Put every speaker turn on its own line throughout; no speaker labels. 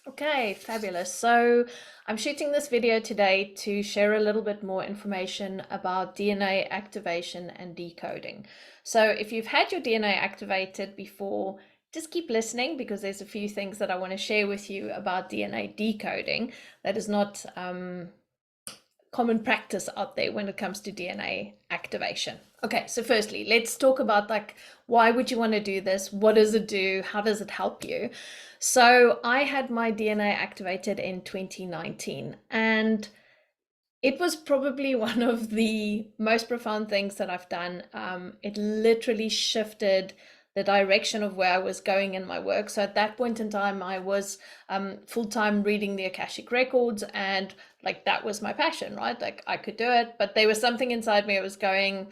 Okay, fabulous. So I'm shooting this video today to share a little bit more information about DNA activation and decoding. So if you've had your DNA activated before, just keep listening because there's a few things that I want to share with you about DNA decoding that is not common practice out there when it comes to DNA activation. Okay, so firstly, let's talk about like why would you want to do this? What does it do? How does it help you? So I had my DNA activated in 2019 and it was probably one of the most profound things that I've done. It literally shifted the direction of where I was going in my work. So at that point in time, I was full-time reading the Akashic records, and like that was my passion, right? Like I could do it, but there was something inside me that was going,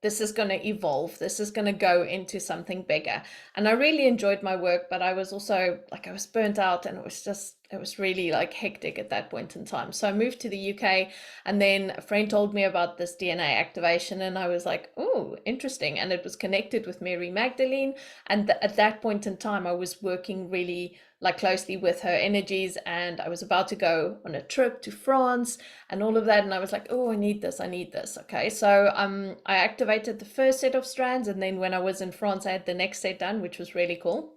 this is going to evolve. This is going to go into something bigger. And I really enjoyed my work, but I was also like, I was burnt out and it was really like hectic at that point in time. So I moved to the UK, and then a friend told me about this DNA activation and I was like, oh, interesting. And it was connected with Mary Magdalene. And at that point in time, I was working really like closely with her energies, and I was about to go on a trip to France and all of that, and I was like, oh, I need this. Okay, so I activated the first set of strands, and then when I was in France I had the next set done, which was really cool.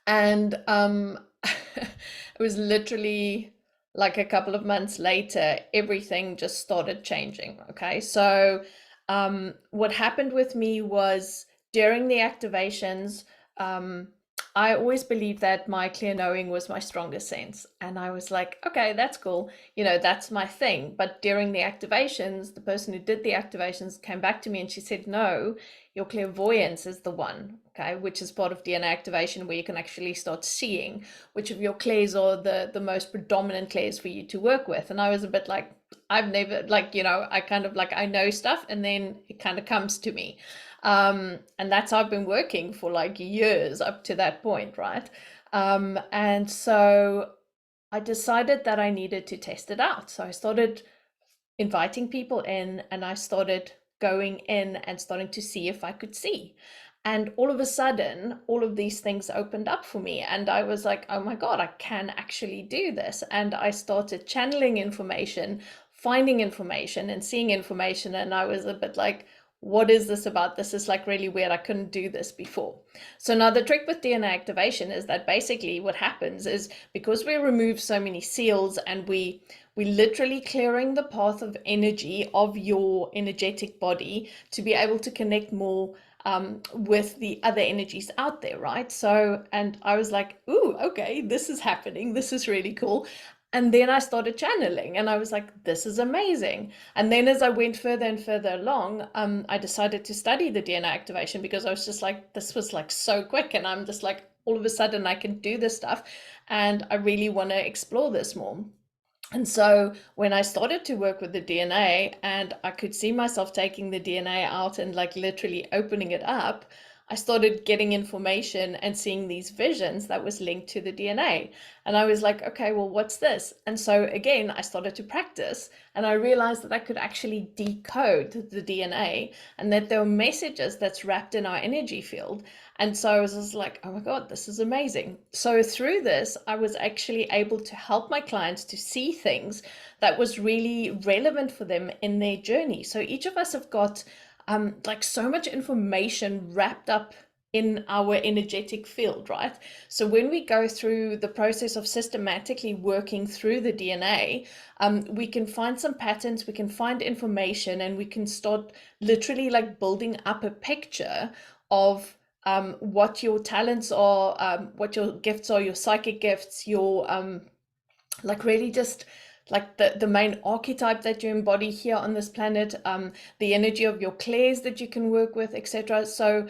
And it was literally like a couple of months later, everything just started changing. Okay, so what happened with me was during the activations, um, I always believed that my clear knowing was my strongest sense. And I was like, okay, that's cool. That's my thing. But during the activations, the person who did the activations came back to me and she said, no, your clairvoyance is the one, okay, which is part of DNA activation, where you can actually start seeing which of your clairs are the most predominant clairs for you to work with. And I was a bit like, I've never, like, I kind of like, I know stuff and then it kind of comes to me. And that's how I've been working for like years up to that point, right? And so I decided that I needed to test it out. So I started inviting people in, and I started going in and starting to see if I could see. And all of a sudden, all of these things opened up for me. And I was like, oh my God, I can actually do this. And I started channeling information, finding information, and seeing information. And I was a bit like, what is this about? This is like really weird. I couldn't do this before. So now the trick with DNA activation is that basically what happens is, because we remove so many seals and we literally clearing the path of energy of your energetic body to be able to connect more with the other energies out there, right? So, and I was like, ooh, okay, this is happening. This is really cool. And then I started channeling and I was like, this is amazing. And then as I went further and further along, I decided to study the DNA activation, because I was just like, this was like so quick. And I'm just like, all of a sudden I can do this stuff. And I really want to explore this more. And so when I started to work with the DNA and I could see myself taking the DNA out and like literally opening it up, I started getting information and seeing these visions that was linked to the DNA. And I was like, okay, well, what's this? And so again, I started to practice and I realized that I could actually decode the DNA and that there are messages that's wrapped in our energy field. And so I was just like, oh my God, this is amazing. So through this, I was actually able to help my clients to see things that was really relevant for them in their journey. So each of us have got like so much information wrapped up in our energetic field, right? So when we go through the process of systematically working through the DNA, we can find some patterns, we can find information, and we can start literally like building up a picture of what your talents are, what your gifts are, your psychic gifts, your like really just like the main archetype that you embody here on this planet, the energy of your clairs that you can work with, etc. So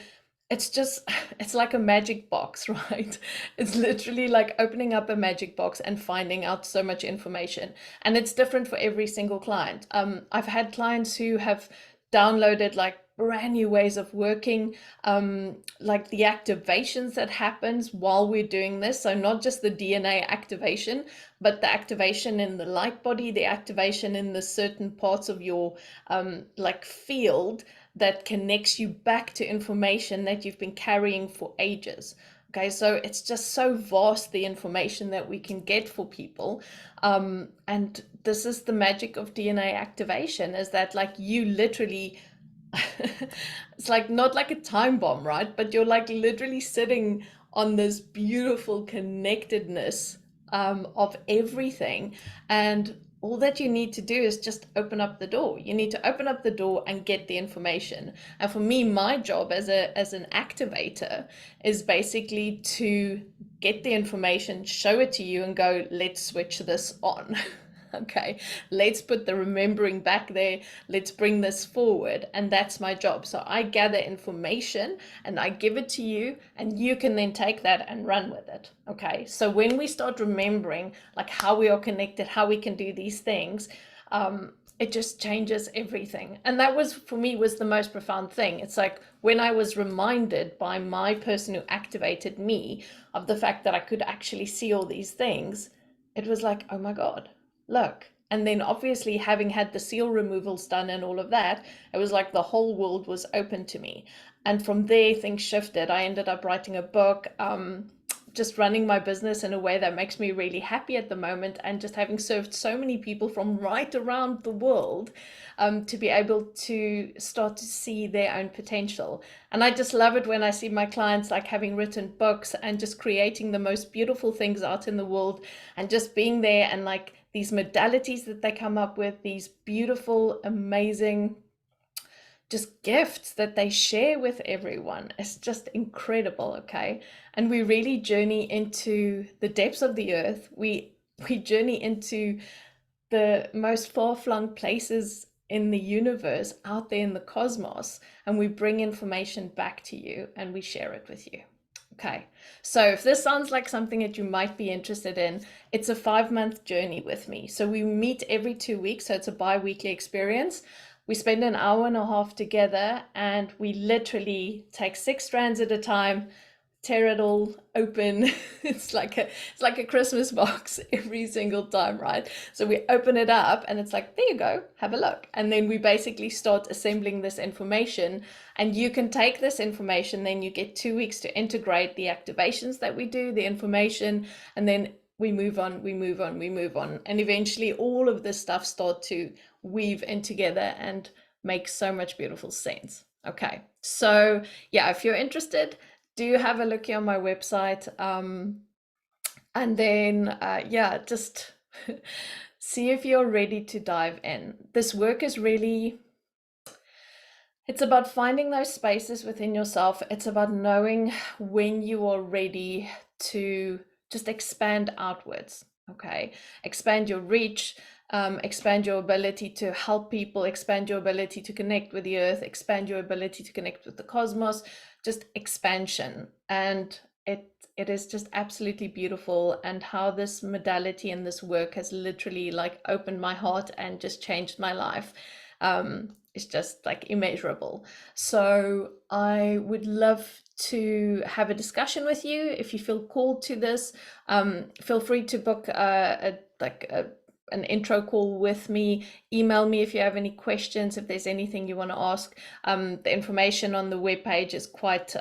it's just, it's like a magic box, right? It's literally like opening up a magic box and finding out so much information. And it's different for every single client. I've had clients who have downloaded like brand new ways of working, like the activations that happens while we're doing this. So not just the DNA activation, but the activation in the light body, the activation in the certain parts of your like field that connects you back to information that you've been carrying for ages. Okay, so it's just so vast, the information that we can get for people. And this is the magic of DNA activation, is that like you literally, it's like not like a time bomb, right? But you're like literally sitting on this beautiful connectedness of everything. And all that you need to do is just open up the door. You need to open up the door and get the information. And for me, my job as an activator is basically to get the information, show it to you, and go, let's switch this on. Okay, let's put the remembering back there. Let's bring this forward. And that's my job. So I gather information and I give it to you, and you can then take that and run with it. Okay, so when we start remembering like how we are connected, how we can do these things, it just changes everything. And that was, for me, was the most profound thing. It's like when I was reminded by my person who activated me of the fact that I could actually see all these things, it was like, oh my God, look. And then obviously having had the seal removals done and all of that, it was like the whole world was open to me. And from there, things shifted. I ended up writing a book, just running my business in a way that makes me really happy at the moment, and just having served so many people from right around the world, to be able to start to see their own potential. And I just love it when I see my clients like having written books and just creating the most beautiful things out in the world, and just being there, and like these modalities that they come up with, these beautiful, amazing just gifts that they share with everyone. It's just incredible. Okay, and we really journey into the depths of the earth. We journey into the most far-flung places in the universe, out there in the cosmos, and we bring information back to you and we share it with you. Okay, so if this sounds like something that you might be interested in, it's a 5-month journey with me. So we meet every 2 weeks, so it's a bi-weekly experience. We spend an hour and a half together, and we literally take 6 strands at a time, tear it all open. It's like a Christmas box every single time, right? So we open it up and it's like, there you go, have a look. And then we basically start assembling this information, and you can take this information, then you get 2 weeks to integrate the activations that we do, the information, and then we move on, we move on, we move on. And eventually all of this stuff start to weave in together and make so much beautiful sense. Okay, so yeah, if you're interested, do have a look here on my website. And then, yeah, just see if you're ready to dive in. This work is really, it's about finding those spaces within yourself. It's about knowing when you are ready to just expand outwards. Okay, expand your reach, expand your ability to help people, expand your ability to connect with the earth, expand your ability to connect with the cosmos, just expansion. And it is just absolutely beautiful, and how this modality and this work has literally like opened my heart and just changed my life. It's just like immeasurable. So I would love to have a discussion with you. If you feel called to this, feel free to book an intro call with me. Email me if you have any questions, if there's anything you want to ask. The information on the webpage is quite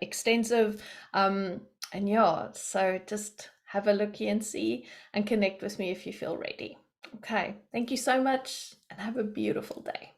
extensive. And yeah, so just have a looky and see, and connect with me if you feel ready. Okay, thank you so much, and have a beautiful day.